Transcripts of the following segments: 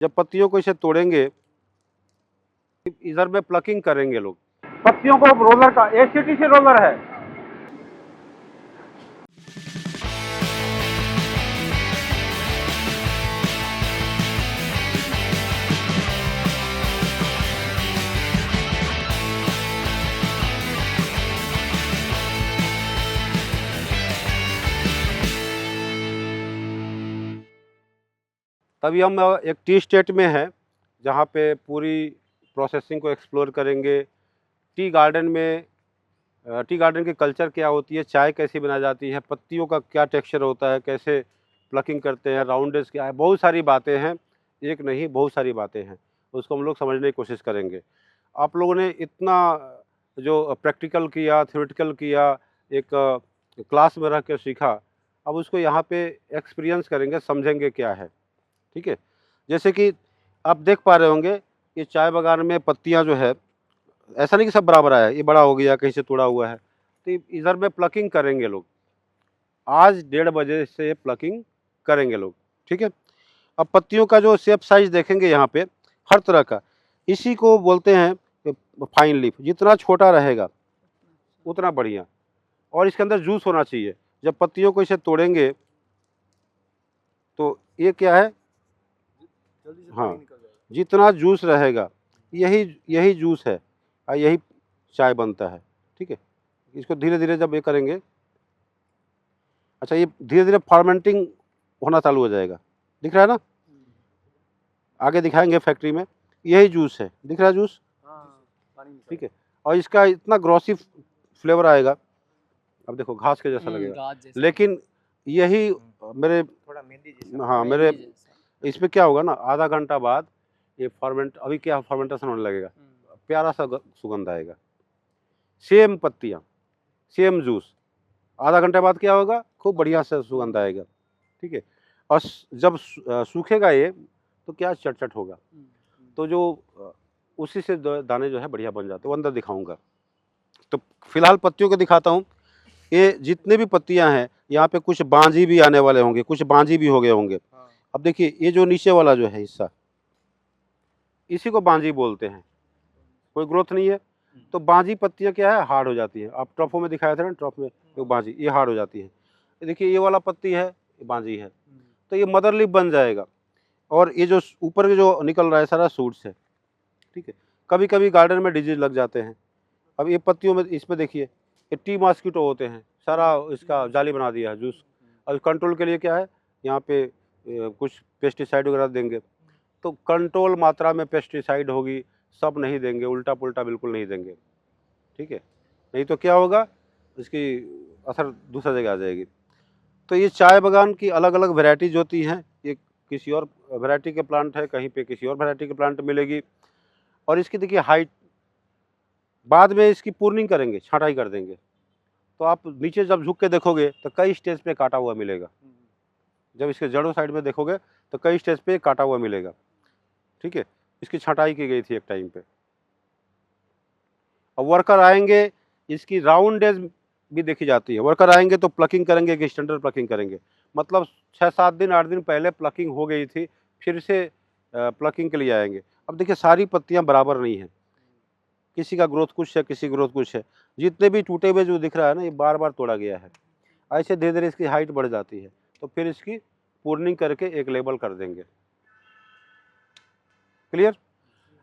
जब पत्तियों को इसे तोड़ेंगे, इधर में प्लकिंग करेंगे लोग। पत्तियों को रोलर का एसीटीसी रोलर है। तभी हम एक टी स्टेट में हैं, जहाँ पे पूरी प्रोसेसिंग को एक्सप्लोर करेंगे। टी गार्डन में टी गार्डन की कल्चर क्या होती है, चाय कैसी बनाई जाती है, पत्तियों का क्या टेक्सचर होता है, कैसे प्लकिंग करते हैं, राउंडेज क्या है, बहुत सारी बातें हैं। एक नहीं, बहुत सारी बातें हैं, उसको हम लोग समझने की कोशिश करेंगे। आप लोगों ने इतना जो प्रैक्टिकल किया, थ्योरेटिकल किया, एक क्लास में रह कर सीखा, अब उसको यहाँ पे एक्सपीरियंस करेंगे, समझेंगे क्या है। ठीक है। जैसे कि आप देख पा रहे होंगे, ये चाय बागान में पत्तियां जो है, ऐसा नहीं कि सब बराबर आया, ये बड़ा हो गया, कहीं से तोड़ा हुआ है, तो इधर में प्लकिंग करेंगे लोग। आज 1:30 बजे से प्लकिंग करेंगे लोग। ठीक है। अब पत्तियों का जो शेप साइज देखेंगे यहाँ पे, हर तरह का, इसी को बोलते हैं फाइन लीफ। जितना छोटा रहेगा उतना बढ़िया, और इसके अंदर जूस होना चाहिए। जब पत्तियों को इसे तोड़ेंगे तो ये क्या है, हाँ, जितना जूस रहेगा, यही यही जूस है और यही चाय बनता है। ठीक है। इसको धीरे धीरे जब ये करेंगे, अच्छा, ये धीरे धीरे फर्मेंटिंग होना चालू हो जाएगा। दिख रहा है ना, आगे दिखाएंगे फैक्ट्री में। यही जूस है, दिख रहा है जूस। ठीक है। और इसका इतना ग्रॉसी फ्लेवर आएगा, अब देखो घास के जैसा लगेगा, लेकिन यही मेरे थोड़ा मेहंदी जैसा। हाँ, मेरे इसमें क्या होगा ना, आधा घंटा बाद ये फर्मेंट, अभी क्या फर्मेंटेशन होने लगेगा, प्यारा सा सुगंध आएगा। सेम पत्तियाँ, सेम जूस, आधा घंटे बाद क्या होगा, खूब बढ़िया से सुगंध आएगा। ठीक है। और जब सूखेगा ये, तो क्या चटचट होगा, तो जो उसी से दाने जो है बढ़िया बन जाते हैं। वो अंदर दिखाऊंगा। तो फिलहाल पत्तियों को दिखाता हूँ। ये जितने भी पत्तियां हैं, यहाँ पे कुछ बांझी भी आने वाले होंगे, कुछ बांझी भी हो गए होंगे। अब देखिए, ये जो नीचे वाला जो है हिस्सा, इसी को बांझी बोलते हैं, कोई ग्रोथ नहीं है। तो बांझी पत्तियां क्या है, हार्ड हो जाती है। आप ट्रफों में दिखाया था ना, ट्रफ में तो बांझी, ये हार्ड हो जाती है। देखिए, ये वाला पत्ती है, ये बांझी है, तो ये मदर लीफ बन जाएगा। और ये जो ऊपर के जो निकल रहा है सारा सूट्स है। ठीक है। कभी कभी गार्डन में डिजीज लग जाते हैं। अब ये पत्तियों में, इसमें देखिए, ये टी मॉस्किटो होते हैं, सारा इसका जाली बना दिया है जूस। अब कंट्रोल के लिए क्या है, यहाँ पे कुछ पेस्टिसाइड वगैरह देंगे। तो कंट्रोल मात्रा में पेस्टिसाइड होगी, सब नहीं देंगे, उल्टा पुल्टा बिल्कुल नहीं देंगे। ठीक है। नहीं तो क्या होगा, इसकी असर दूसरा जगह आ जाएगी। तो ये चाय बागान की अलग अलग वेराइटीज होती हैं। ये किसी और वैरायटी के प्लांट है, कहीं पे किसी और वैरायटी के प्लांट मिलेगी। और इसकी देखिए हाइट, बाद में इसकी पूर्निंग करेंगे, छांटाई कर देंगे, तो आप नीचे जब झुक के देखोगे तो कई स्टेज पे काटा हुआ मिलेगा। जब इसके जड़ों साइड में देखोगे तो कई स्टेज पे काटा हुआ मिलेगा। ठीक है। इसकी छटाई की गई थी एक टाइम पे। अब वर्कर आएंगे, इसकी राउंड एज भी देखी जाती है। वर्कर आएंगे तो प्लकिंग करेंगे कि स्टैंडर्ड प्लकिंग करेंगे, मतलब 6-7 दिन 8 दिन पहले प्लकिंग हो गई थी, फिर से प्लकिंग के लिए आएंगे। अब देखिए, सारी पत्तियां बराबर नहीं है, किसी का ग्रोथ कुछ है, किसी ग्रोथ कुछ है। जितने भी टूटे हुए जो दिख रहा है ना, ये बार बार तोड़ा गया है। ऐसे धीरे धीरे इसकी हाइट बढ़ जाती है, तो फिर इसकी पूर्निंग करके एक लेबल कर देंगे। क्लियर।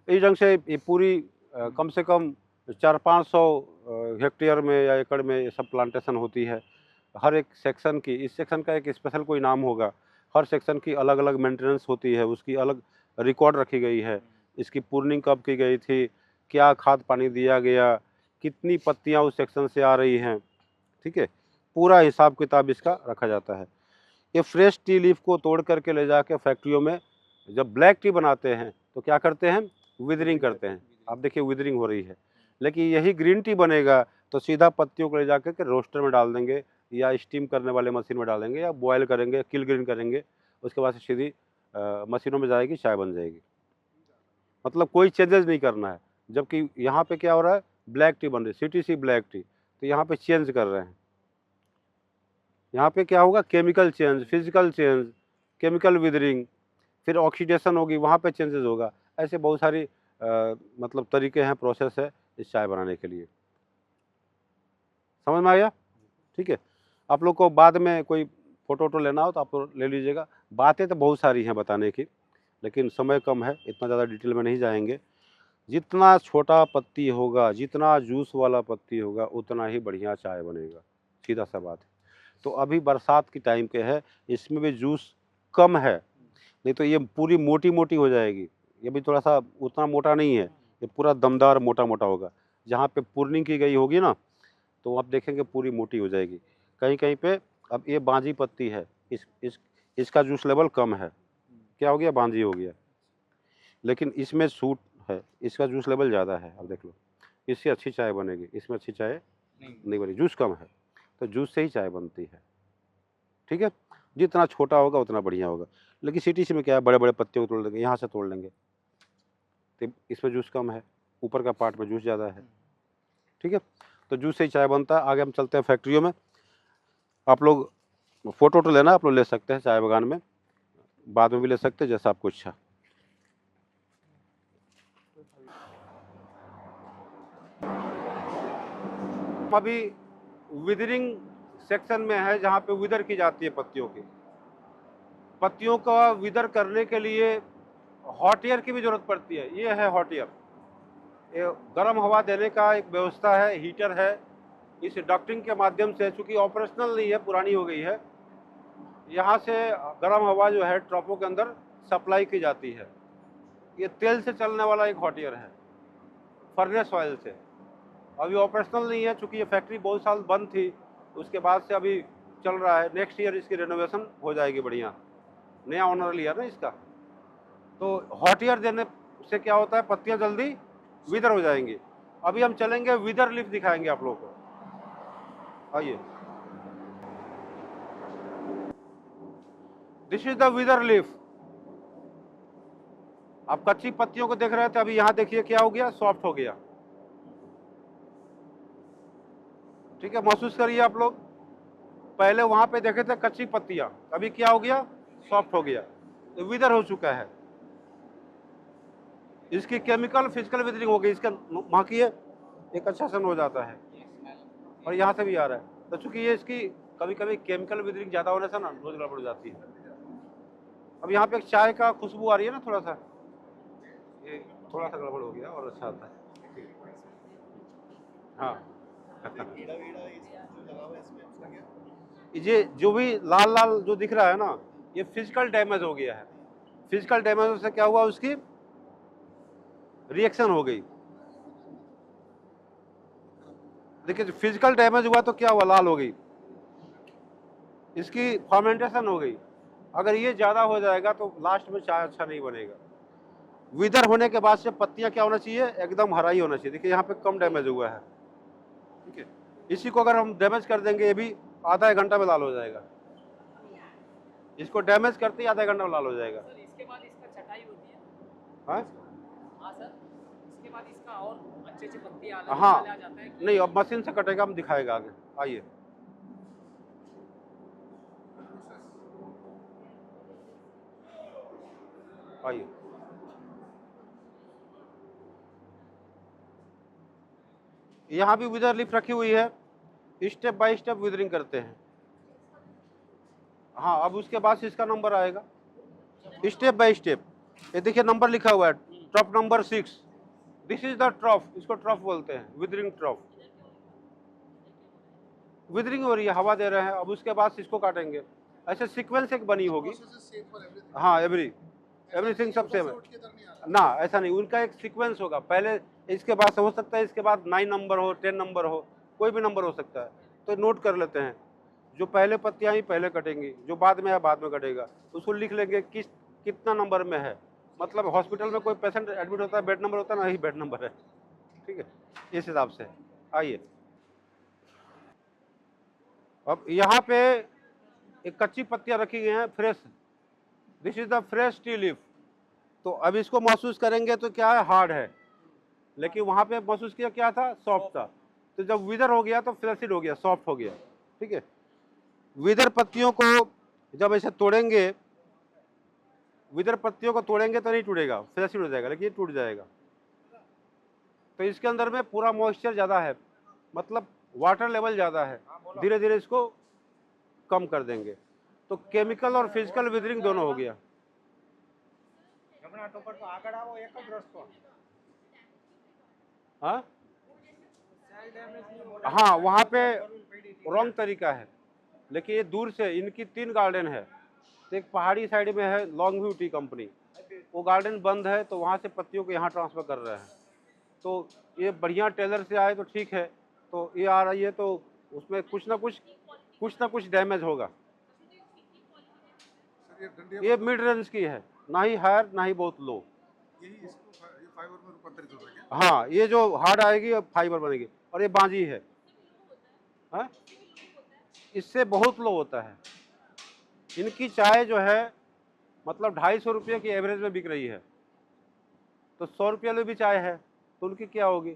इस ढंग से ये पूरी कम से कम 400-500 हेक्टेयर में या एकड़ में ये सब प्लांटेशन होती है। हर एक सेक्शन की, इस सेक्शन का एक स्पेशल कोई नाम होगा, हर सेक्शन की अलग अलग मेंटेनेंस होती है, उसकी अलग रिकॉर्ड रखी गई है। इसकी पूर्निंग कब की गई थी, क्या खाद पानी दिया गया, कितनी पत्तियां उस सेक्शन से आ रही हैं। ठीक है। पूरा हिसाब किताब इसका रखा जाता है। ये फ्रेश टी लीफ को तोड़ करके ले जाके फैक्ट्रियों में जब ब्लैक टी बनाते हैं तो क्या करते हैं, विदरिंग करते हैं। आप देखिए, विदरिंग हो रही है। लेकिन यही ग्रीन टी बनेगा तो सीधा पत्तियों को ले जाकर के रोस्टर में डाल देंगे, या स्टीम करने वाले मशीन में डाल देंगे, या बॉयल करेंगे, किल ग्रीन करेंगे, उसके बाद से सीधी मशीनों में जाएगी, चाय बन जाएगी। मतलब कोई चेंजेस नहीं करना है। जबकि यहाँ पे क्या हो रहा है, ब्लैक टी बन रही है, सीटीसी ब्लैक टी, तो यहाँ पे चेंज कर रहे हैं। यहाँ पे क्या होगा, chemical change, physical change, chemical withering, फिर ऑक्सीडेशन होगी, वहाँ पे चेंजेस होगा। ऐसे बहुत सारी मतलब तरीके हैं, प्रोसेस है इस चाय बनाने के लिए। समझ में आ गया? ठीक है। आप लोग को बाद में कोई फ़ोटो वोटो लेना हो तो आप लोग ले लीजिएगा। बातें तो बहुत सारी हैं बताने की, लेकिन समय कम है, इतना ज़्यादा डिटेल में नहीं जाएँगे। जितना छोटा पत्ती होगा, जितना जूस वाला पत्ती होगा, उतना ही बढ़िया चाय बनेगा, सीधा-सा बात है। तो अभी बरसात की टाइम के है, इसमें भी जूस कम है, नहीं तो ये पूरी मोटी-मोटी हो जाएगी। ये भी थोड़ा-सा उतना मोटा नहीं है, ये पूरा दमदार मोटा-मोटा होगा। जहाँ पे प्रूनिंग की गई होगी ना, तो आप देखेंगे पूरी मोटी हो जाएगी। कहीं-कहीं पे अब ये बांझी पत्ती है, इसका जूस लेवल कम है। क्या हो गया? बांझी हो गया। लेकिन इसमें सूट है, इसका जूस लेवल ज़्यादा है, अब देख लो। इससे अच्छी चाय बनेगी, इसमें अच्छी चाय नहीं बनेगी, जूस कम है, तो जूस से ही चाय बनती है। ठीक है? जितना छोटा होगा उतना बढ़िया होगा। लेकिन सिटी में क्या है, बड़े-बड़े पत्तियों को तोड़ देंगे, यहाँ से तोड़ लेंगे, तो इसमें जूस कम है, ऊपर का पार्ट में जूस ज़्यादा है। ठीक है? तो जूस से ही चाय बनता है। आगे हम चलते हैं फैक्ट्रियों में। आप लोग फ़ोटो वोटो लेना, आप लोग ले सकते हैं चाय बगान में, बाद में भी ले सकते हैं, जैसा आपको इच्छा। अभी विदरिंग सेक्शन में है, जहाँ पे विदर की जाती है पत्तियों की। पत्तियों का विदर करने के लिए हॉट एयर की भी ज़रूरत पड़ती है। ये है हॉट एयर, ये गर्म हवा देने का एक व्यवस्था है, हीटर है। इस डक्टिंग के माध्यम से, चूँकि ऑपरेशनल नहीं है, पुरानी हो गई है, यहाँ से गर्म हवा जो है ट्रॉपों के अंदर सप्लाई की जाती है। ये तेल से चलने वाला एक हॉट एयर है, फर्नेस ऑयल से। अभी ऑपरेशनल नहीं है, चूँकि ये फैक्ट्री बहुत साल बंद थी, उसके बाद से अभी चल रहा है। नेक्स्ट ईयर इसकी रेनोवेशन हो जाएगी बढ़िया, नया ऑनर लिया ना इसका। तो हॉट एयर देने से क्या होता है, पत्तियाँ जल्दी विदर हो जाएंगी। अभी हम चलेंगे, विदर लीफ दिखाएंगे आप लोगों को। आइए, दिस इज द विदर लीफ। आप कच्ची पत्तियों को देख रहे थे, अभी यहाँ देखिए क्या हो गया, सॉफ्ट हो गया। ठीक है, महसूस करिए आप लोग। पहले वहां पे देखे थे कच्ची पत्तियां, अभी क्या हो गया, सॉफ्ट हो गया, तो विदर हो चुका है। इसकी केमिकल फिजिकल विदरिंग हो गई, इसका महकिए एक अच्छा सन हो जाता है, और यहाँ से भी आ रहा है। तो चूंकि ये इसकी कभी कभी केमिकल विदरिंग ज्यादा होने से ना रोज गड़बड़ जाती है। अब यहाँ पे एक चाय का खुशबू आ रही है ना, थोड़ा सा, ये थोड़ा सा गड़बड़ हो गया और अच्छा आता है। हाँ ये जो भी लाल लाल जो दिख रहा है ना, ये फिजिकल डैमेज हो गया है। फिजिकल डैमेज से क्या हुआ, उसकी रिएक्शन हो गई। देखिए, फिजिकल डैमेज हुआ तो क्या हुआ, लाल हो गई, इसकी फर्मेंटेशन हो गई। अगर ये ज्यादा हो जाएगा तो लास्ट में चाय अच्छा नहीं बनेगा। विदर होने के बाद से पत्तियां क्या होना चाहिए, एकदम हरा ही होना चाहिए। देखिए यहाँ पे कम डैमेज हुआ है। ठीक है, इसी को अगर हम डैमेज कर देंगे, ये भी आधा एक घंटा में लाल हो जाएगा। इसको डैमेज करते ही आधा घंटा में लाल हो जाएगा। सर, इसके बाद इसका छटाई होती है? हाँ हाँ सर, इसके बाद इसका और अच्छे पत्ती हाँ, आ जाता है कि नहीं, अब मशीन से कटेगा, हम दिखाएगा आगे। आइए, आइए, यहाँ भी विदर लीफ रखी हुई है, स्टेप बाय स्टेप विदरिंग करते हैं। हाँ, अब उसके बाद से इसका नंबर आएगा, स्टेप बाय स्टेप। ये देखिए नंबर लिखा हुआ है, trough number 6। This is the trough, इसको ट्रॉफ बोलते हैं, विदरिंग ट्रॉफ। विदरिंग हो रही है, हवा दे रहे हैं। अब उसके बाद इसको काटेंगे। ऐसे सीक्वेंस एक बनी होगी। हाँ, एवरीथिंग सब सेम है ना, ऐसा नहीं, उनका एक सीक्वेंस होगा। पहले इसके बाद से हो सकता है, इसके बाद 9 नंबर हो, 10 नंबर हो, कोई भी नंबर हो सकता है। तो नोट कर लेते हैं, जो पहले पत्तियां आई पहले कटेंगी, जो बाद में है बाद में कटेगा। उसको लिख लेंगे कितना नंबर में है। मतलब हॉस्पिटल में कोई पेशेंट एडमिट होता है, बेड नंबर होता है ना, यही बेड नंबर है। ठीक है, इस हिसाब से। आइए, अब यहाँ पे एक कच्ची पत्तियां रखी गई हैं, fresh. This is the fresh T leaf. तो अब इसको महसूस करेंगे तो क्या है, हार्ड है, लेकिन वहां पे महसूस किया क्या था, सॉफ्ट था। तो जब विदर हो गया तो फ्लैसिड हो गया, सॉफ्ट हो गया। ठीक है, विदर पत्तियों को जब ऐसे तोड़ेंगे विदर पत्तियों को तोड़ेंगे तो नहीं टूटेगा, फ्रेश ही हो जाएगा, लेकिन ये टूट जाएगा। तो इसके अंदर में पूरा मॉइस्चर ज़्यादा है, मतलब वाटर लेवल ज़्यादा है, धीरे धीरे इसको कम कर देंगे। तो केमिकल और फिजिकल विदरिंग दोनों हो गया। हाँ हाँ, वहाँ पे रॉन्ग तरीका है, लेकिन ये दूर से, इनकी 3 गार्डन है। तो एक पहाड़ी साइड में है लॉन्ग व्यू टी कंपनी, वो गार्डन बंद है, तो वहाँ से पत्तियों को यहाँ ट्रांसफ़र कर रहे हैं। तो ये बढ़िया टेलर से आए तो ठीक है, तो ये आ रही है तो उसमें कुछ ना कुछ डैमेज होगा। ये मिड रेंज की है, ना ही हायर ना ही बहुत लो। ये फाइबर में रूपांतरित हो जाएगा। हाँ, ये जो हार्ड आएगी अब फाइबर बनेगी, और ये बांझी है। हाँ, इससे बहुत लो होता है। इनकी चाय जो है मतलब 250 रुपये की एवरेज में बिक रही है, तो 100 रुपये में भी चाय है, तो उनकी क्या होगी।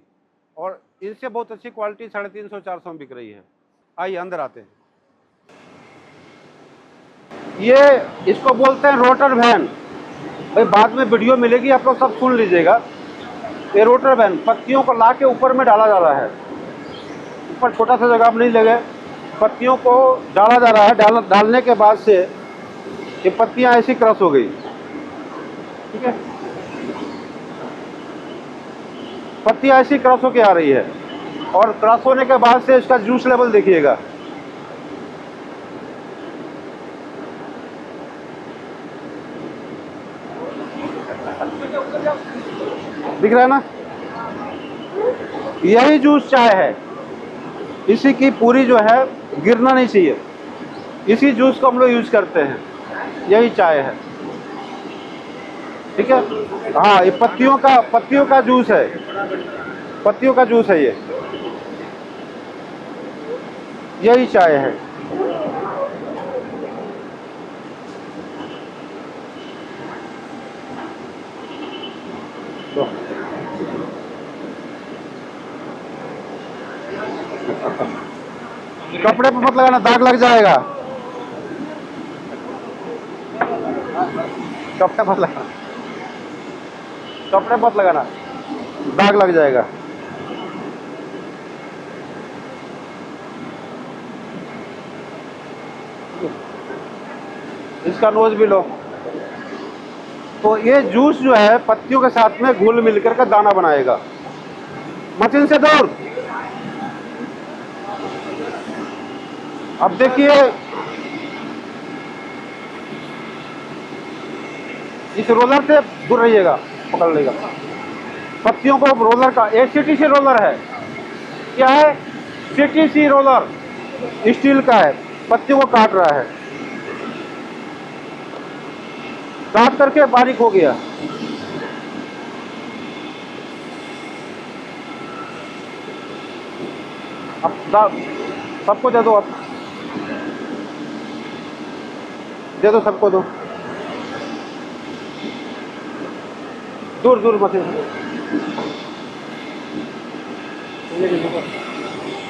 और इनसे बहुत अच्छी क्वालिटी 350-400 में बिक रही है। आइए अंदर आते हैं। ये इसको बोलते हैं रोटर वैन। भाई बाद में वीडियो मिलेगी, आप लोग सब सुन लीजिएगा। ये रोटर वैन पत्तियों को ला के ऊपर में डाला जा रहा है। ऊपर छोटा सा जगह नहीं लगे, पत्तियों को डाला जा रहा है। डालने के बाद से ये पत्तियां ऐसी क्रश हो गई, ठीक है। पत्तियां ऐसी क्रश होके आ रही है, और क्रश होने के बाद से इसका जूस लेवल देखिएगा। दिख रहा है ना, यही जूस चाय है। इसी की पूरी जो है गिरना नहीं चाहिए, इसी जूस को हम लोग यूज करते हैं, यही चाय है, ठीक है। हाँ, ये पत्तियों का जूस है, पत्तियों का जूस है, ये यही चाय है। तो कपड़े पे मत लगाना, दाग लग जाएगा। कपड़े मत लगाना, कपड़े मत लगाना, दाग लग जाएगा। इसका नोज भी लो। तो ये जूस जो है पत्तियों के साथ में घुल मिलकर का दाना बनाएगा। मशीन से दूर। अब देखिए, इस रोलर से दूर रहिएगा, पकड़ लेगा पत्तियों को। रोलर का एक सीटीसी रोलर है, क्या है, सीटीसी रोलर स्टील का है, पत्तियों को काट रहा है, काट करके बारीक हो गया। अब सबको दे दो, अब दे दो, सबको दो, दूर दूर मशीन से,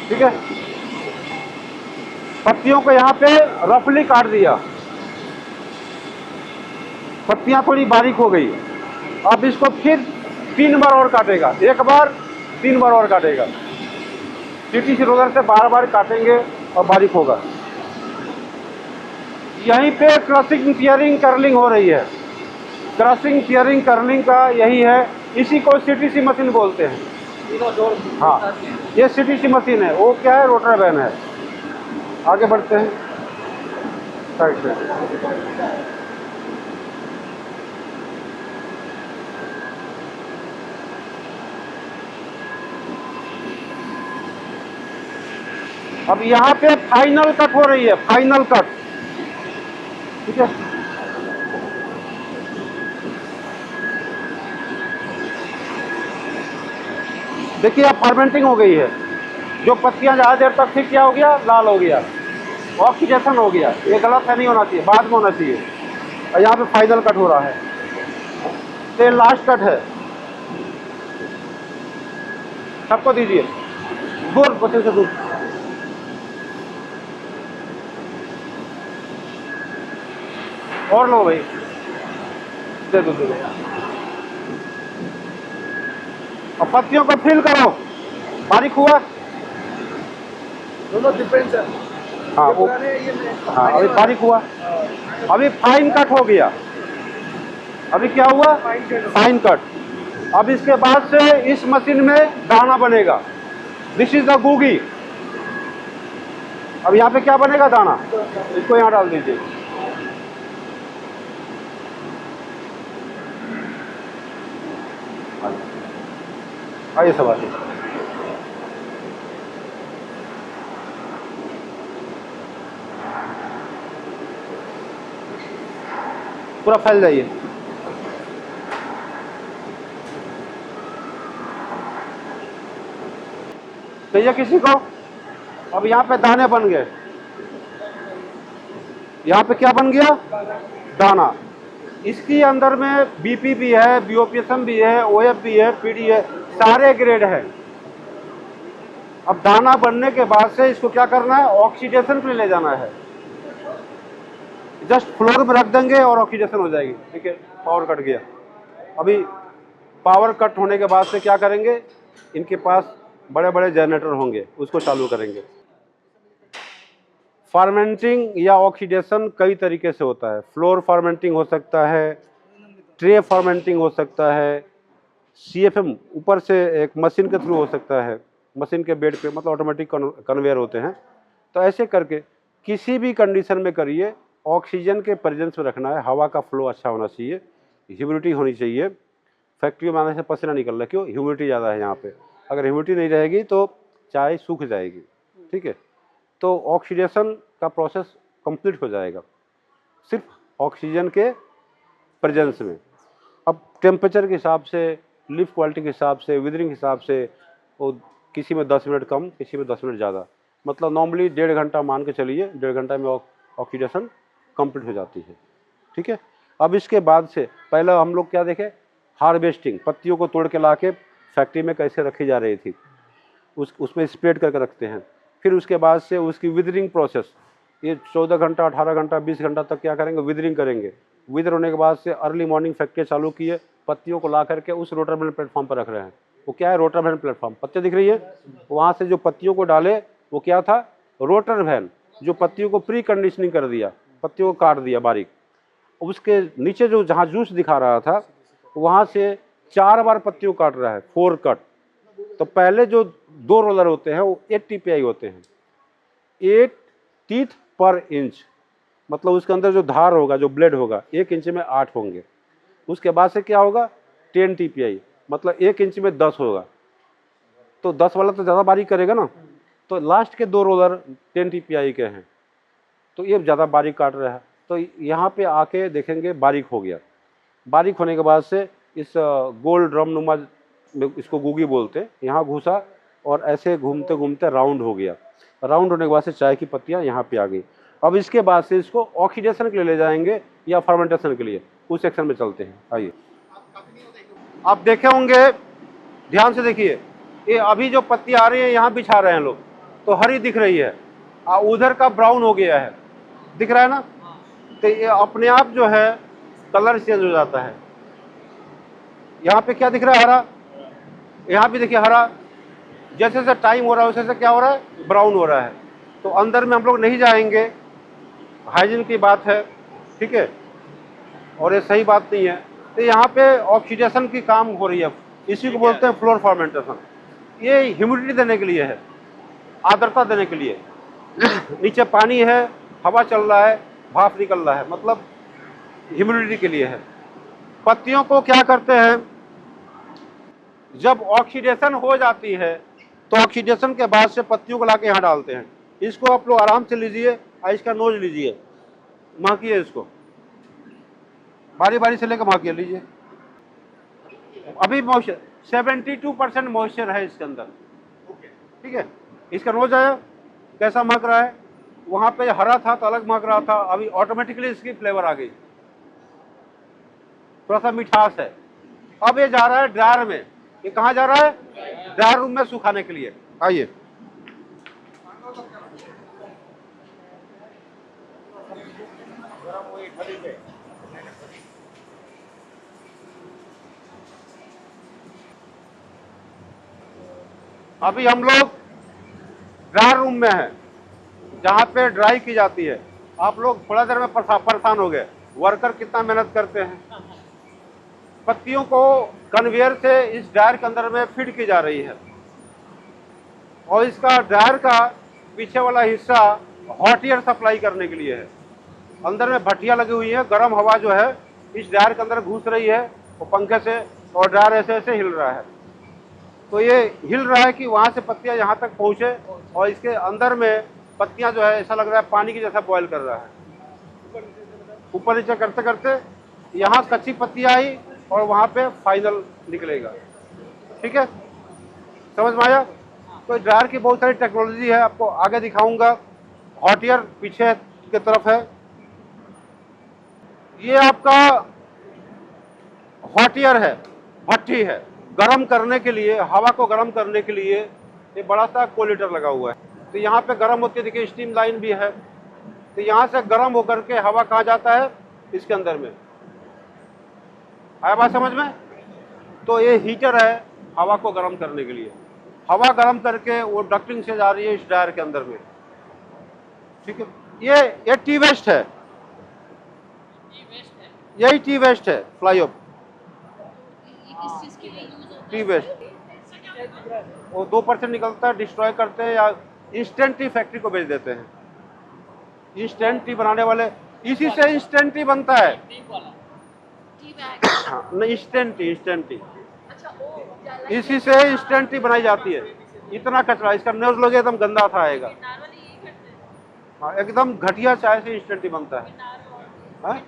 ठीक है। पत्तियों को यहाँ पे रफली काट दिया, पत्तियां थोड़ी बारीक हो गई। अब इसको फिर 3 बार और काटेगा, 1 बार 3 बार और काटेगा। सीटीसी रोलर से बार काटेंगे और बारीक होगा। यहीं पे क्रशिंग, टियरिंग, कर्लिंग हो रही है। क्रशिंग, टियरिंग, कर्लिंग का यही है, इसी को सीटीसी मशीन बोलते हैं। हाँ, ये सीटीसी मशीन है, वो क्या है, रोटर वैन है। आगे बढ़ते हैं साइड से। अब यहाँ पे फाइनल कट हो रही है, फाइनल कट, ठीक है। देखिए अब फर्मेंटिंग हो गई है। जो पत्तियां ज़्यादा देर तक थी, क्या हो गया, लाल हो गया, ऑक्सीडेशन हो गया। ये गलत है, नहीं होना चाहिए, बाद में होना चाहिए। और यहाँ पे फाइनल कट हो रहा है, तो लास्ट कट है। सबको दीजिए, दूर, बच्चे से दूर। और लो भाई, दे दो। और पत्तियों को फिल करो, बारीक हुआ। दोनों डिफरेंस है। हाँ ये वो, पुराने ये नए। हाँ आगे अभी वाला। बारीक हुआ, हाँ, अभी फाइन कट हो गया। अभी क्या हुआ? Fine cut. Fine cut. अब इसके बाद से इस मशीन में दाना बनेगा। दिस इज द गूगी। अब यहाँ पे क्या बनेगा? दाना। इसको यहाँ डाल दीजिए। आइए सब आइए। पूरा फैल जाइए। चाहिए किसी को? अब यहाँ पे दाने बन गए। यहाँ पे क्या बन गया? दाना। इसके अंदर में बीपी भी है, बीओपीएसएम भी है, ओएफ भी है, पीडी है, सारे ग्रेड है। अब दाना बनने के बाद से इसको क्या करना है? ऑक्सीडेशन के लिए ले जाना है। जस्ट फ्लोर में रख देंगे और ऑक्सीडेशन हो जाएगी। ठीक है, पावर कट गया। अभी पावर कट होने के बाद से क्या करेंगे? इनके पास बड़े बड़े जनरेटर होंगे, उसको चालू करेंगे। फर्मेंटिंग या ऑक्सीडेशन कई तरीके से होता है। फ्लोर फर्मेंटिंग हो सकता है, ट्रे फर्मेंटिंग हो सकता है, सीएफएम ऊपर से एक मशीन के थ्रू हो सकता है, मशीन के बेड पे, मतलब ऑटोमेटिक कन्वेयर होते हैं। तो ऐसे करके किसी भी कंडीशन में करिए, ऑक्सीजन के प्रेजेंस में रखना है, हवा का फ्लो अच्छा होना चाहिए, ह्यूमिडिटी होनी चाहिए। फैक्ट्री में आने से पसीना निकल रहा है, क्यों? ह्यूमिडिटी ज़्यादा है यहाँ पे। अगर ह्यूमिडिटी नहीं रहेगी तो चाय सूख जाएगी। ठीक है, तो ऑक्सीडेशन का प्रोसेस कंप्लीट हो जाएगा सिर्फ ऑक्सीजन के प्रेजेंस में। अब टेम्परेचर के हिसाब से, लिफ क्वालिटी के हिसाब से, विदरिंग के हिसाब से, वो किसी में 10 मिनट कम, किसी में 10 मिनट ज़्यादा। मतलब नॉर्मली 1.5 घंटा मान के चलिए, 1.5 घंटा में ऑक्सीडेशन कंप्लीट हो जाती है। ठीक है, अब इसके बाद से पहले हम लोग क्या देखें? हार्वेस्टिंग, पत्तियों को तोड़ के ला के फैक्ट्री में कैसे रखी जा रही थी, उसमें स्प्रेड करके रखते हैं। फिर उसके बाद से उसकी विदरिंग प्रोसेस, ये 14 घंटा, 18 घंटा, 20 घंटा तक क्या करेंगे? विदरिंग करेंगे। विदर होने के बाद से अर्ली मॉर्निंग फैक्ट्री चालू किए, पत्तियों को ला करके उस रोटर मिल प्लेटफॉर्म पर रख रहे हैं। वो क्या है? Rotor vane platform. पत्ते दिख रही है, वहाँ से जो पत्तियों को डाले वो क्या था? रोटर वैन, जो पत्तियों को प्री कंडीशनिंग कर दिया, पत्तियों को काट दिया बारीक। उसके नीचे जो जहाँ जूस दिखा रहा था, वहाँ से 4 बार पत्तियों काट रहा है, 4 कट। तो पहले जो 2 रोलर होते हैं वो 8 TPI होते हैं, 8 टीथ पर इंच। मतलब उसके अंदर जो धार होगा, जो ब्लेड होगा, 1 इंच में 8 होंगे। उसके बाद से क्या होगा? 10 TPI, मतलब 1 इंच में 10 होगा। तो 10 वाला तो ज़्यादा बारीक करेगा ना। तो लास्ट के 2 रोलर 10 TPI के हैं, तो ये ज़्यादा बारीक काट रहा है। तो यहाँ पे आके देखेंगे बारीक हो गया। बारीक होने के बाद से इस गोल ड्रम नुमा, इसको गूगी बोलते हैं, यहाँ घुसा और ऐसे घूमते घूमते राउंड हो गया। राउंड होने के बाद से चाय की पत्तियाँ यहाँ पे आ गई। अब इसके बाद से इसको ऑक्सीडेशन के लिए ले जाएंगे या फर्मेंटेशन के लिए, उस सेक्शन में चलते हैं। आइए, आप देखे होंगे, ध्यान से देखिए, ये अभी जो पत्ती आ रही है यहाँ बिछा रहे हैं लोग, तो हरी दिख रही है, उधर का ब्राउन हो गया है, दिख रहा है ना। तो ये अपने आप जो है कलर चेंज हो जाता है। यहाँ पे क्या दिख रहा है? हरा। यहाँ भी देखिए हरा। जैसे जैसे टाइम हो रहा है वैसे वैसे क्या हो रहा है? ब्राउन हो रहा है। तो अंदर में हम लोग नहीं जाएंगे, हाइजीन की बात है, ठीक है, और ये सही बात नहीं है। तो यहाँ पे ऑक्सीडेशन की काम हो रही है, इसी को बोलते हैं फ्लोर फर्मेंटेशन। ये ह्यूमिडिटी देने के लिए है, आर्द्रता देने के लिए। नीचे पानी है, हवा चल रहा है, भाप निकल रहा है, मतलब ह्यूमिडिटी के लिए है। पत्तियों को क्या करते हैं? जब ऑक्सीडेशन हो जाती है तो ऑक्सीडेशन के बाद से पत्तियों को लाके यहाँ डालते हैं। इसको आप लोग आराम से लीजिए और इसका नोज लीजिए, महकिए इसको, बारी बारी से लेकर महकिए लीजिए। अभी मॉइस्चर 72% मॉइस्चर है इसके अंदर, ठीक है। इसका नोज आया, कैसा महक रहा है? वहाँ पे हरा था तो अलग महक रहा था, अभी ऑटोमेटिकली इसकी फ्लेवर आ गई, थोड़ा सा मिठास है। अब ये जा रहा है ड्रायर में। ये कहाँ जा रहा है? ड्रायर रूम में सुखाने के लिए। आइए, अभी हम लोग ड्रायर रूम में हैं, जहाँ पे ड्राई की जाती है। आप लोग थोड़ा देर में परेशान हो गए, वर्कर कितना मेहनत करते हैं। पत्तियों को कन्वेयर से इस ड्रायर के अंदर में फीड की जा रही है, और इसका ड्रायर का पीछे वाला हिस्सा हॉट एयर सप्लाई करने के लिए है। अंदर में भट्टियाँ लगी हुई है, गर्म हवा जो है इस ड्रायर के अंदर घुस रही है, वो पंखे से, और ड्रायर ऐसे ऐसे हिल रहा है। तो ये हिल रहा है कि वहाँ से पत्तियाँ यहाँ तक पहुँचे, और इसके अंदर में पत्तियाँ जो है ऐसा लग रहा है पानी की जैसा बॉयल कर रहा है। ऊपर नीचे करते करते यहाँ कच्ची पत्तियाँ आई, और वहाँ पे फाइनल निकलेगा। ठीक है, समझ में आया? तो ड्रायर की बहुत सारी टेक्नोलॉजी है, आपको आगे दिखाऊंगा। हॉट एयर पीछे की तरफ है। ये आपका हॉट एयर है, भट्टी है। गर्म करने के लिए, हवा को गर्म करने के लिए ये बड़ा सा कोलिटर लगा हुआ है। तो यहाँ पे गर्म होती है, देखिए स्टीम लाइन भी है। तो यहाँ से गर्म होकर के हवा कहाँ जाता है? इसके अंदर में। आया बात समझ में? तो ये हीटर है हवा को गर्म करने के लिए। हवा गर्म करके वो डक्टिंग से जा रही है इस ड्रायर के अंदर में। ठीक है, ये टी वेस्ट है, यही टी वेस्ट है, फ्लाई ऑफ किस चीज के लिए यूज होता है? Tea waste. वो 2% निकलता है, डिस्ट्रॉय करते हैं, या इंस्टेंट टी फैक्ट्री को बेच देते हैं। इंस्टेंट टी बनाने वाले, इसी से इंस्टेंट टी बनता है। Tea bag. हाँ, नहीं, इंस्टेंट टी, इंस्टेंट टी अच्छा, वो जाला इसी से इंस्टेंट टी बनाई जाती है। इतना कचरा, इसका न्यूज लोग एकदम गंदा था आएगा। नॉर्मली यही करते हैं। हाँ, एकदम घटिया चाय से इंस्टेंट टी बनता है। हाँ?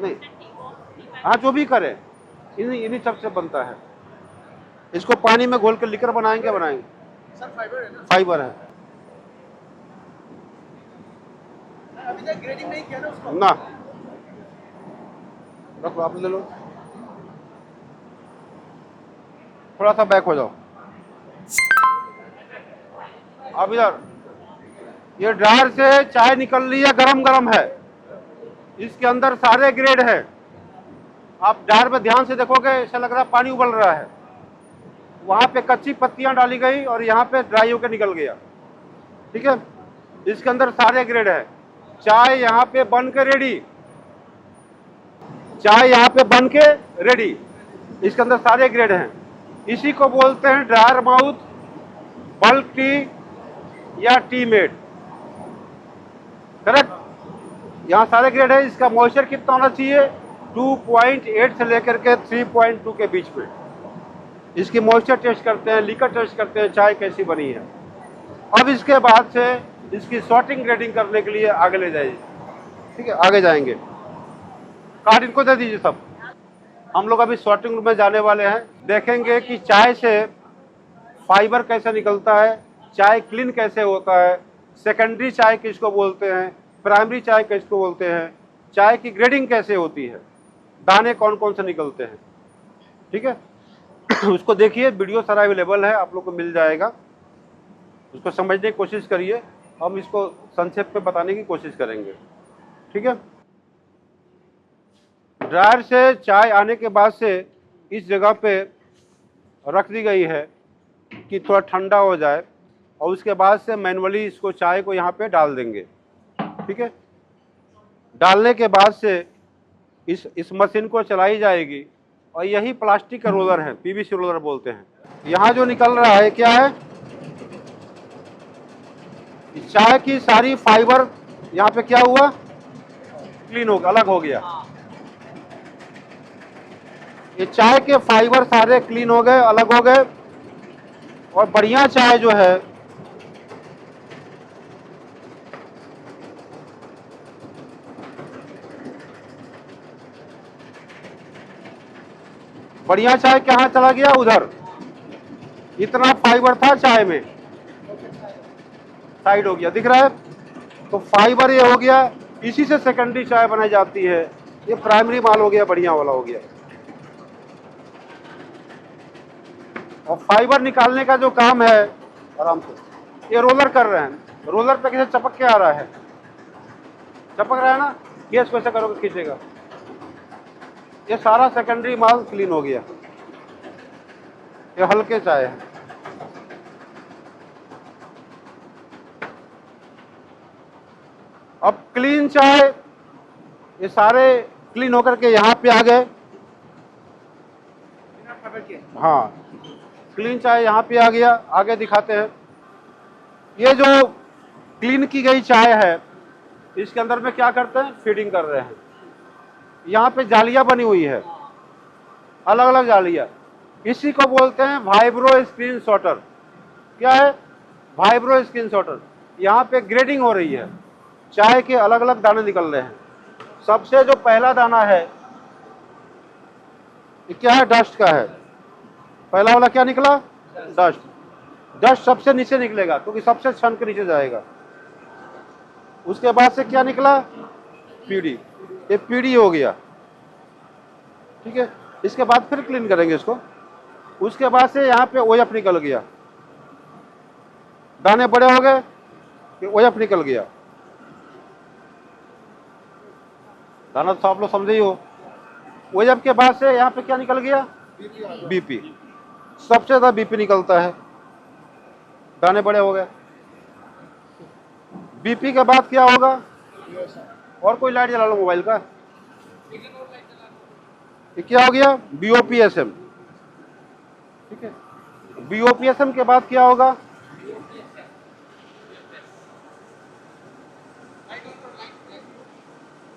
नहीं, हाँ, जो भी करे इन्हीं सब से बनता है। इसको पानी में घोल के लिकर बनाएंगे। सर फाइबर है ना? फाइबर है अभी तक ग्रेडिंग नहीं किया ना उसको? ना। रखो, आप ले लो, थोड़ा सा बैक हो जाओ। अब इधर ये ड्रायर से चाय निकल रही है, गरम गरम है। इसके अंदर सारे ग्रेड है। आप ड्रायर में ध्यान से देखोगे, ऐसा लग रहा है पानी उबल रहा है। वहां पे कच्ची पत्तियां डाली गई, और यहाँ पे ड्राई होकर निकल गया। ठीक है, इसके अंदर सारे ग्रेड है। चाय यहाँ पे बन के रेडी, चाय यहाँ पे बन के रेडी। इसके अंदर सारे ग्रेड हैं। इसी को बोलते हैं ड्रायर माउथ, बल्क टी या टी मेड। करेक्ट, यहाँ सारे ग्रेड है। इसका मॉइस्चर कितना होना चाहिए? 2.8 से लेकर के 3.2 के बीच में। इसकी मॉइस्चर टेस्ट करते हैं, लिकर टेस्ट करते हैं, चाय कैसी बनी है। अब इसके बाद से इसकी सॉर्टिंग ग्रेडिंग करने के लिए आगे ले जाइए। ठीक है, आगे जाएंगे। कार्ड इनको दे दीजिए सब। हम लोग अभी सॉर्टिंग रूम में जाने वाले हैं। देखेंगे कि चाय से फाइबर कैसे निकलता है, चाय क्लीन कैसे होता है, सेकेंडरी चाय किसको बोलते हैं, प्राइमरी चाय किसको बोलते हैं, चाय की ग्रेडिंग कैसे होती है, दाने कौन कौन से निकलते हैं। ठीक है, उसको देखिए, वीडियो सारा अवेलेबल है, आप लोग को मिल जाएगा। उसको समझने की कोशिश करिए, हम इसको संक्षेप में बताने की कोशिश करेंगे। ठीक है, ड्रायर से चाय आने के बाद से इस जगह पे रख दी गई है कि थोड़ा ठंडा हो जाए, और उसके बाद से मैनुअली इसको चाय को यहाँ पे डाल देंगे। ठीक है, डालने के बाद से इस मशीन को चलाई जाएगी, और यही प्लास्टिक का रोलर है, पीवीसी रोलर बोलते हैं। यहाँ जो निकल रहा है क्या है? चाय की सारी फाइबर यहाँ पे क्या हुआ? क्लीन हो गया, अलग हो गया। ये चाय के फाइबर सारे क्लीन हो गए, अलग हो गए, और बढ़िया चाय जो है बढ़िया चाय कहाँ चला गया? उधर। इतना फाइबर था चाय में, साइड हो गया, दिख रहा है? तो फाइबर ये हो गया, इसी से सेकेंडरी चाय बनाई जाती है। ये प्राइमरी माल हो गया, बढ़िया वाला हो गया। और फाइबर निकालने का जो काम है, आराम से ये रोलर कर रहे हैं। रोलर पे कैसे चपक के आ रहा है? चपक रहा है ना, गैस को ऐसे करोगे, खींचेगा। ये सारा सेकेंडरी माल क्लीन हो गया। ये हल्के चाय है। अब क्लीन चाय, ये सारे क्लीन होकर के यहाँ पे आ गए। बिना फाइबर के। हाँ, क्लीन चाय यहाँ पे आ गया। आगे दिखाते हैं। ये जो क्लीन की गई चाय है, इसके अंदर में क्या करते हैं, फीडिंग कर रहे हैं। यहाँ पे जालियां बनी हुई है, अलग अलग जालियां। इसी को बोलते हैं वाइब्रो स्क्रीन शॉटर। क्या है? Vibro screen sorter. यहाँ पे ग्रेडिंग हो रही है, चाय के अलग अलग दाने निकल रहे हैं। सबसे जो पहला दाना है, ये क्या है? डस्ट का है। पहला वाला क्या निकला? डस्ट। डस्ट सबसे नीचे निकलेगा, क्योंकि सबसे छन के नीचे जाएगा। उसके बाद से क्या निकला? पीढ़ी। ये पीढ़ी हो गया, ठीक है। इसके बाद फिर क्लीन करेंगे इसको। उसके बाद से यहाँ पे ओएफ निकल गया, दाने बड़े हो गए, ओएफ निकल गया। दाना तो आप लोग समझे ही हो। ओएफ के बाद से यहाँ पे क्या निकल गया? बीपी। सबसे ज्यादा बीपी निकलता है, दाने बड़े हो गए। बीपी के बाद क्या होगा? और कोई लाइट जला लो मोबाइल का। ये क्या हो गया? बीओपीएसएम, ठीक है। बीओपीएसएम के बाद क्या होगा?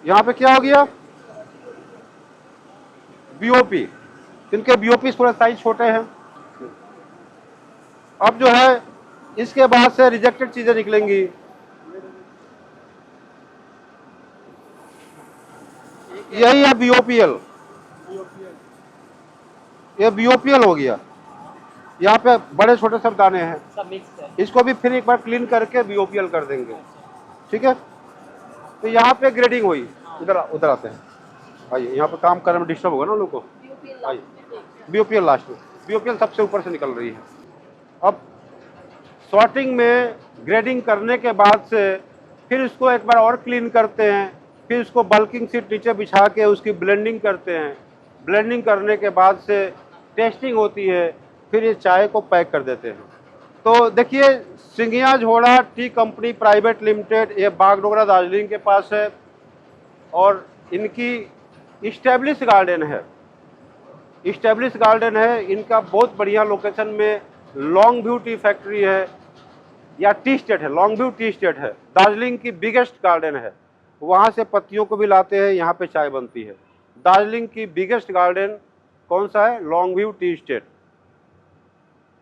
यहाँ पे क्या हो गया? बीओपी। इनके बीओपी थोड़े साइज छोटे हैं। अब जो है, इसके बाद से रिजेक्टेड चीजें निकलेंगी। यही है बीओपीएल। ये बीओपीएल हो गया। यहाँ पे बड़े छोटे सब दाने हैं, सब मिक्स है। इसको भी फिर एक बार क्लीन करके बीओपीएल कर देंगे, ठीक है। तो यहाँ पे ग्रेडिंग हुई। इधर उधर आते हैं, आइए। यहाँ पे काम करने में डिस्टर्ब होगा ना लोगों को। आइए, बीओपीएल लास्ट में। बीओपीएल सबसे ऊपर से निकल रही है। अब सॉर्टिंग में ग्रेडिंग करने के बाद से फिर इसको एक बार और क्लीन करते हैं। फिर इसको बल्किंग शीट नीचे बिछा के उसकी ब्लेंडिंग करते हैं। ब्लेंडिंग करने के बाद से टेस्टिंग होती है, फिर ये चाय को पैक कर देते हैं। तो देखिए, सिंघिया झोड़ा टी कंपनी प्राइवेट लिमिटेड, ये बागडोगरा दार्जिलिंग के पास है, और इनकी इस्टेब्लिश गार्डन है। इस्टेब्लिश गार्डन है इनका, बहुत बढ़िया लोकेशन में। लॉन्ग व्यू टी फैक्ट्री है, या टी स्टेट है, लॉन्ग व्यू टी स्टेट है, दार्जिलिंग की बिगेस्ट गार्डन है। वहाँ से पत्तियों को भी लाते हैं, यहाँ पे चाय बनती है। दार्जिलिंग की बिगेस्ट गार्डन कौन सा है? Long view T state.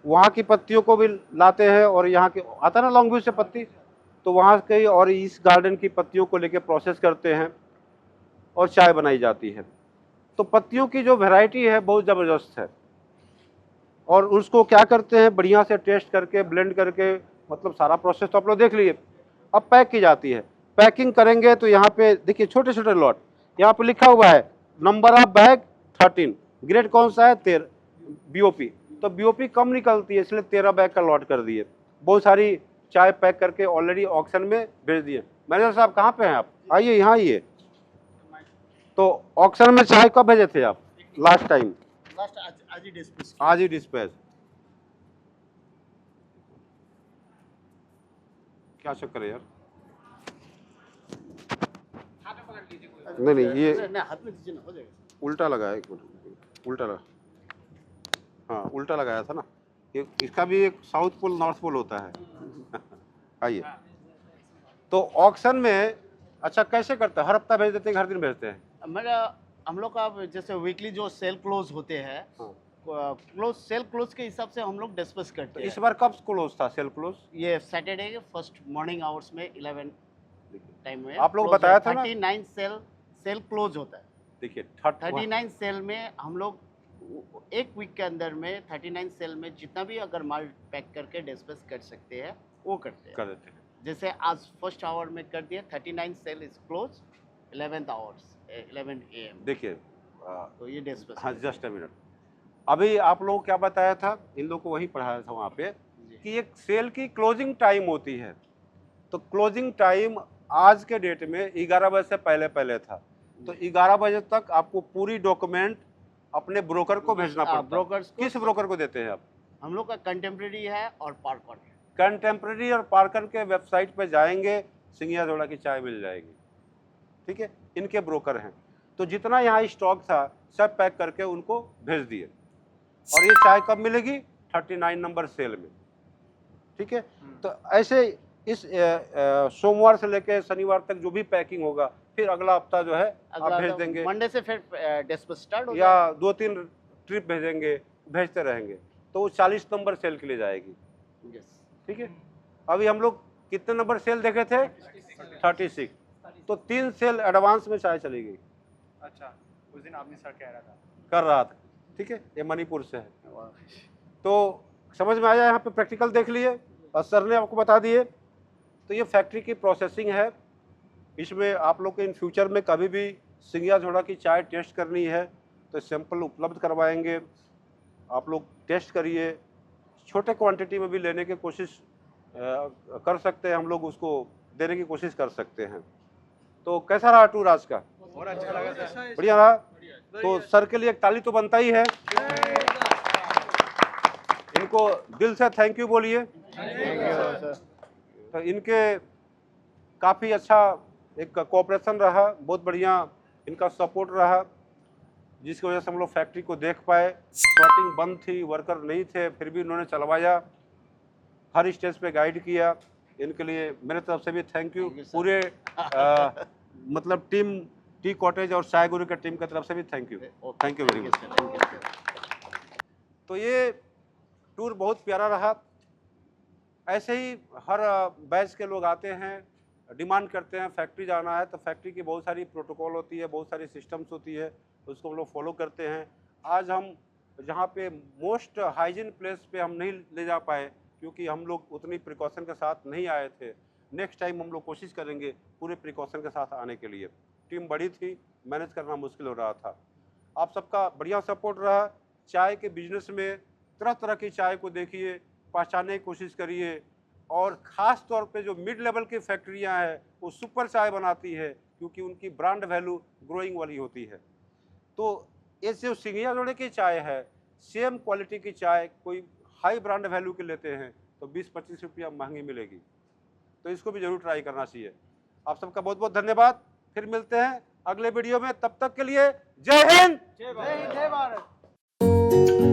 वहाँ की पत्तियों को भी लाते हैं, और यहाँ के आता ना लॉन्ग व्यू से पत्ती, तो वहाँ के और इस गार्डन की पत्तियों को लेके प्रोसेस करते हैं और चाय बनाई जाती है। तो पत्तियों की जो वैरायटी है बहुत ज़बरदस्त है, और उसको क्या करते हैं, बढ़िया से टेस्ट करके, ब्लेंड करके, मतलब सारा प्रोसेस तो आप लोग देख लिए। अब पैक की जाती है। पैकिंग करेंगे तो यहाँ पे देखिए छोटे छोटे लॉट, यहाँ पे लिखा हुआ है नंबर ऑफ बैग 13। ग्रेड कौन सा है? 13 बीओपी। तो बीओपी कम निकलती है, इसलिए 13 बैग का लॉट कर दिए। बहुत सारी चाय पैक करके ऑलरेडी ऑक्शन में भेज दिए। मैनेजर साहब कहाँ पे हैं आप? आइए, यहाँ आइए। तो ऑक्शन में चाय कब भेजे थे आप लास्ट टाइम? लास्ट आज ही डिस्पैच। आज ही डिस्पैच। क्या चक्कर है यार? हाथ में पकड़ लीजिए कोई। नहीं नहीं, ये नहीं, हाथ में दीजिए ना, हो जाएगा। उल्टा लगा है। एक मिनट, उल्टा लगा। हाँ, उल्टा लगाया था ना। ये इसका भी एक साउथ पोल नॉर्थ पोल होता है। आइए। तो ऑक्शन में अच्छा कैसे करते हैं? हर हफ्ता भेज देते हैं, हर दिन भेजते हैं? मेरा हम लोग का जैसे वीकली जो सेल क्लोज होते हैं, हाँ। सेल क्लोज के हिसाब से हम लोग डिस्कस तो करते हैं। इस बार कब क्लोज था सेल क्लोज? ये सैटरडे के फर्स्ट मॉर्निंग आवर्स में 11 टाइम में आप लोग बताया था ना? 39 सेल क्लोज होता है। देखिए 39 सेल में हम लोग एक वीक के अंदर में 39 सेल में जितना भी अगर माल पैक करके डिस्पैच कर सकते हैं वो करते हैं। कर देते हैं। जैसे आज फर्स्ट आवर में कर दिया, 39 sale is close 11th hours 11 AM। देखिए तो ये डिस्पैच। हाँ, जस्ट अ मिनट। अभी आप लोगों को क्या बताया था? इन लोगों को वही पढ़ाया था वहाँ पे कि एक सेल की क्लोजिंग टाइम होती है। तो क्लोजिंग टाइम आज के डेट में 11 बजे से पहले पहले था। तो 11 बजे तक आपको पूरी डॉक्यूमेंट अपने ब्रोकर को भेजना पड़ता है। ब्रोकर्स को किस ब्रोकर को देते हैं आप? हम लोग का कंटेम्प्रेरी है और पार्कर है। कंटेम्प्रेरी और पार्कर के वेबसाइट पे जाएंगे, सिंघिया जोड़ा की चाय मिल जाएगी। ठीक है, इनके ब्रोकर हैं। तो जितना यहाँ स्टॉक था सब पैक करके उनको भेज दिए। और ये चाय कब मिलेगी? 39 नंबर सेल में। ठीक है, तो ऐसे इस सोमवार से लेकर शनिवार तक जो भी पैकिंग होगा, फिर अगला हफ्ता जो है आप भेज देंगे, मंडे से फिर डिस्पैच स्टार्ट हो या 2-3 ट्रिप भेजेंगे, भेजते रहेंगे, तो वो 40 नंबर सेल के लिए जाएगी। यस। ठीक है, अभी हम लोग कितने नंबर सेल देखे थे? 36। तो 3 सेल एडवांस में चाय चली गई। अच्छा, उस दिन आपने सर कह रहा था। कर रहा था। ठीक है, ये मणिपुर से है। तो समझ में आया, यहाँ पे प्रैक्टिकल देख लिए और सर ने आपको बता दिए। तो ये फैक्ट्री की प्रोसेसिंग है। इसमें आप लोग को इन फ्यूचर में कभी भी सिंघिया जोड़ा की चाय टेस्ट करनी है तो सैंपल उपलब्ध करवाएंगे, आप लोग टेस्ट करिए। छोटे क्वांटिटी में भी लेने की कोशिश कर सकते हैं, हम लोग उसको देने की कोशिश कर सकते हैं। तो कैसा रहा टूर आज का? और अच्छा लगा सर। बढ़िया रहा। तो सर के लिए एक ताली तो बनता ही है। इनको दिल से थैंक यू बोलिए। तो इनके काफ़ी अच्छा एक कोऑपरेशन रहा, बहुत बढ़िया इनका सपोर्ट रहा, जिसकी वजह से हम लोग फैक्ट्री को देख पाए। स्टार्टिंग बंद थी, वर्कर नहीं थे, फिर भी उन्होंने चलवाया, हर स्टेज पे गाइड किया। इनके लिए मेरे तरफ से भी थैंक यू। पूरे मतलब टीम टी कॉटेज और चाय गुरु के टीम की तरफ से भी thank you. Thank you very much. तो ये टूर बहुत प्यारा रहा। ऐसे ही हर बैच के लोग आते हैं, डिमांड करते हैं फैक्ट्री जाना है, तो फैक्ट्री की बहुत सारी प्रोटोकॉल होती है, बहुत सारी सिस्टम्स होती है, उसको हम लोग फॉलो करते हैं। आज हम जहाँ पे मोस्ट हाइजीन प्लेस पे हम नहीं ले जा पाए क्योंकि हम लोग उतनी प्रिकॉशन के साथ नहीं आए थे। नेक्स्ट टाइम हम लोग कोशिश करेंगे पूरे प्रिकॉशन के साथ आने के लिए। टीम बड़ी थी, मैनेज करना मुश्किल हो रहा था। आप सबका बढ़िया सपोर्ट रहा। चाय के बिजनेस में तरह तरह की चाय को देखिए, पहचानने की कोशिश करिए, और ख़ास तौर पे जो मिड लेवल की फैक्ट्रियां हैं वो सुपर चाय बनाती है क्योंकि उनकी ब्रांड वैल्यू ग्रोइंग वाली होती है। तो ये जो सिंघिया जोड़े की चाय है, सेम क्वालिटी की चाय कोई हाई ब्रांड वैल्यू के लेते हैं तो 20-25 रुपया महंगी मिलेगी। तो इसको भी ज़रूर ट्राई करना चाहिए। आप सबका बहुत बहुत धन्यवाद। फिर मिलते हैं अगले वीडियो में, तब तक के लिए जय हिंद। जय भारत।